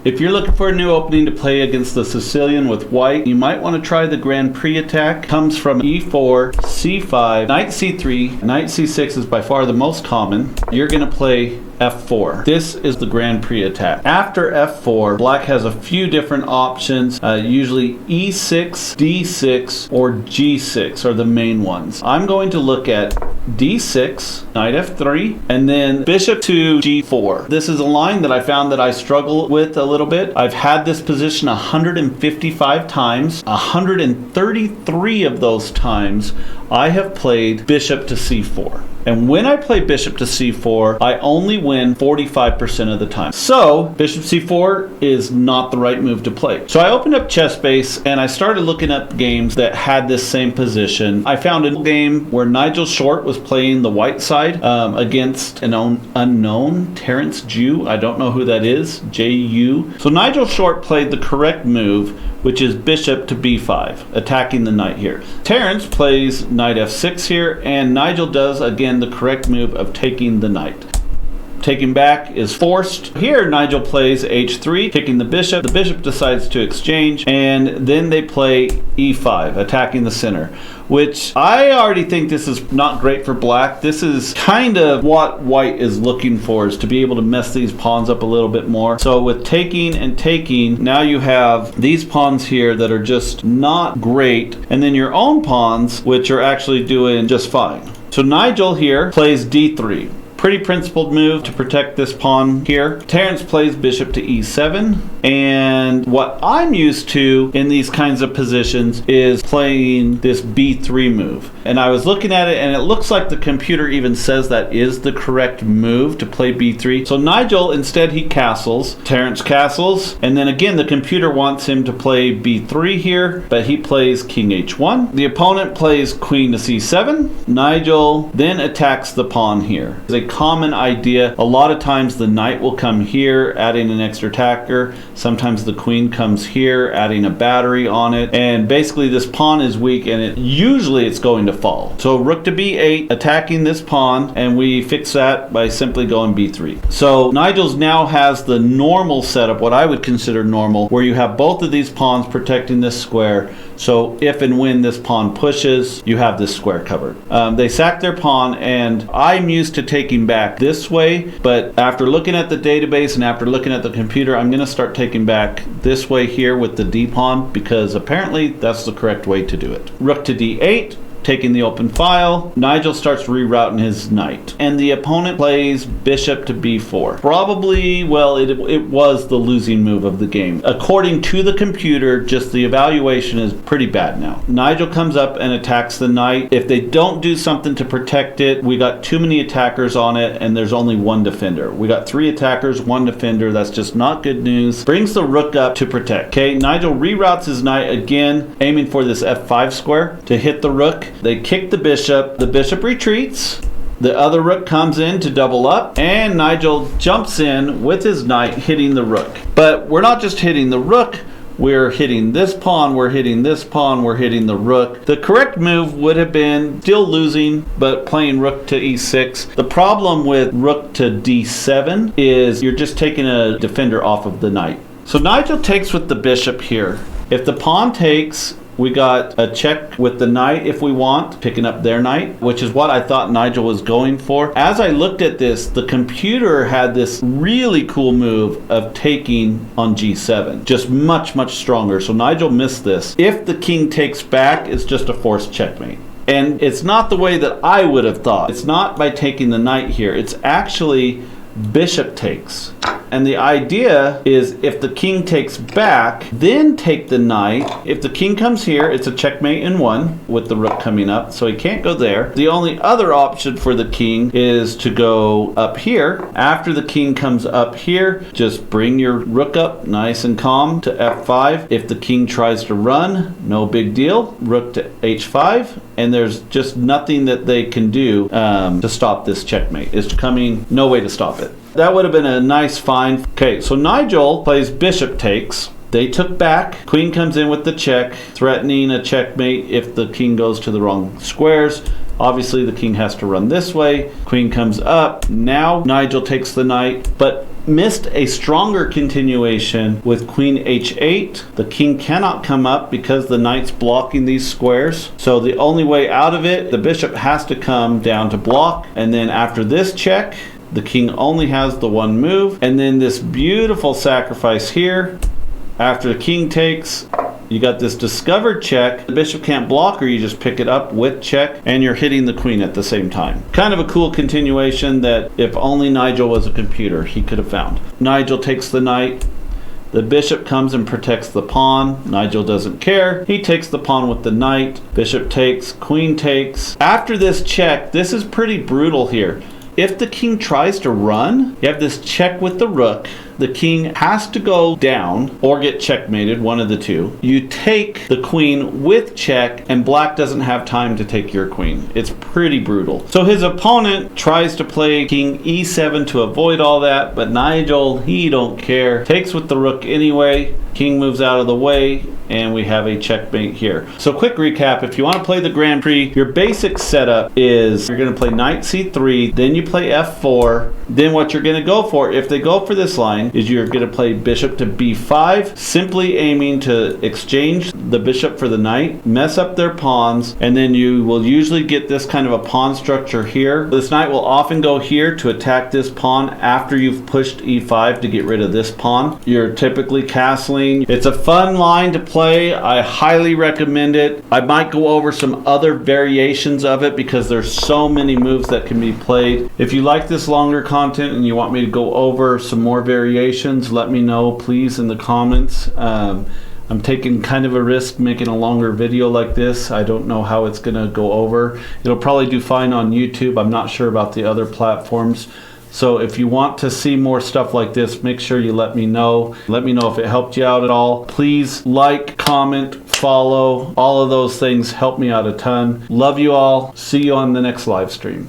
If you're looking for a new opening to play against the Sicilian with white, you might want to try the Grand Prix attack. Comes from e4, c5, knight c3, knight c6 is by far the most common. You're going to play f4. This is the Grand Prix attack. After f4, black has a few different options, usually e6, d6, or g6 are the main ones. I'm going to look at d6, knight f3, and then bishop to g4. This is a line that I found that I struggle with a little bit. I've had this position 155 times. 133 of those times I have played bishop to c4. And when I play bishop to c4, I only win 45% of the time. So bishop c4 is not the right move to play. So I opened up ChessBase and I started looking up games that had this same position. I found a game where Nigel Short was playing the white side against an unknown Terence Jew. I don't know who that is, J-U. So Nigel Short played the correct move, which is bishop to b5, attacking the knight here. Terence plays knight f6 here, and Nigel does, again, the correct move of taking the knight. Taking back is forced. Here, Nigel plays h3, kicking the bishop. The bishop decides to exchange, and then they play e5, attacking the center, which I already think this is not great for black. This is kind of what white is looking for, is to be able to mess these pawns up a little bit more. So with taking and taking, now you have these pawns here that are just not great, and then your own pawns, which are actually doing just fine. So Nigel here plays d3. Pretty principled move to protect this pawn here. Terence plays bishop to e7, and what I'm used to in these kinds of positions is playing this b3 move. And I was looking at it, and it looks like the computer even says that is the correct move to play b3. So Nigel, instead, he castles. Terence castles, and then again the computer wants him to play b3 here, but he plays king h1. The opponent plays queen to c7. Nigel then attacks the pawn here. It's a common idea. A lot of times the knight will come here, adding an extra attacker. Sometimes the queen comes here, adding a battery on it. And basically this pawn is weak, and usually it's going to fall. So rook to b8, attacking this pawn, and we fix that by simply going b3. So Nigel's now has the normal setup, what I would consider normal, where you have both of these pawns protecting this square. So if and when this pawn pushes, you have this square covered. They sack their pawn, and I'm used to taking back this way, but after looking at the database and after looking at the computer, I'm going to start taking back this way here with the d pawn, because apparently that's the correct way to do it. Rook to d8, taking the open file. Nigel starts rerouting his knight, and the opponent plays bishop to b4. Probably, well, it was the losing move of the game. According to the computer, just the evaluation is pretty bad now. Nigel comes up and attacks the knight. If they don't do something to protect it, we got too many attackers on it, and there's only one defender. We got 3 attackers, 1 defender. That's just not good news. Brings the rook up to protect. Okay, Nigel reroutes his knight again, aiming for this f5 square to hit the rook. They kick the bishop retreats, the other rook comes in to double up, and Nigel jumps in with his knight, hitting the rook. But we're not just hitting the rook, we're hitting this pawn, we're hitting this pawn, we're hitting the rook. The correct move would have been still losing, but playing rook to e6. The problem with rook to d7 is you're just taking a defender off of the knight. So Nigel takes with the bishop here. If the pawn takes, we got a check with the knight if we want, picking up their knight, which is what I thought Nigel was going for. As I looked at this, the computer had this really cool move of taking on g7. Just much, much stronger. So Nigel missed this. If the king takes back, it's just a forced checkmate. And it's not the way that I would have thought. It's not by taking the knight here. It's actually bishop takes. And the idea is if the king takes back, then take the knight. If the king comes here, it's a checkmate in 1 with the rook coming up, so he can't go there. The only other option for the king is to go up here. After the king comes up here, just bring your rook up nice and calm to f5. If the king tries to run, no big deal. Rook to h5, and there's just nothing that they can do to stop this checkmate. It's coming, no way to stop it. That would have been a nice find. Okay, so Nigel plays bishop takes. They took back. Queen comes in with the check, threatening a checkmate if the king goes to the wrong squares. Obviously, the king has to run this way. Queen comes up. Now Nigel takes the knight, but missed a stronger continuation with queen h8. The king cannot come up because the knight's blocking these squares. So the only way out of it, the bishop has to come down to block. And then after this check, the king only has the one move. And then this beautiful sacrifice here. After the king takes, you got this discovered check. The bishop can't block, or you just pick it up with check, and you're hitting the queen at the same time. Kind of a cool continuation that if only Nigel was a computer, he could have found. Nigel takes the knight. The bishop comes and protects the pawn. Nigel doesn't care. He takes the pawn with the knight. Bishop takes, queen takes. After this check, this is pretty brutal here. If the king tries to run, you have this check with the rook. The king has to go down or get checkmated, one of the two. You take the queen with check, and black doesn't have time to take your queen. It's pretty brutal. So his opponent tries to play king e7 to avoid all that, but Nigel, he don't care. Takes with the rook anyway. King moves out of the way, and we have a checkmate here. So quick recap, if you want to play the Grand Prix, your basic setup is you're going to play knight c3, then you play f4, then what you're going to go for, if they go for this line, is you're going to play bishop to b5, simply aiming to exchange the bishop for the knight, mess up their pawns, and then you will usually get this kind of a pawn structure here. This knight will often go here to attack this pawn after you've pushed e5 to get rid of this pawn. You're typically castling. It's a fun line to play. I highly recommend it. I might go over some other variations of it because there's so many moves that can be played. If you like this longer content and you want me to go over some more variations, let me know please in the comments. I'm taking kind of a risk making a longer video like this. I don't know how it's gonna go over. It'll probably do fine on YouTube. I'm not sure about the other platforms. So if you want to see more stuff like this, make sure you let me know. Let me know if it helped you out at all. Please like, comment, follow. All of those things help me out a ton. Love you all. See you on the next live stream.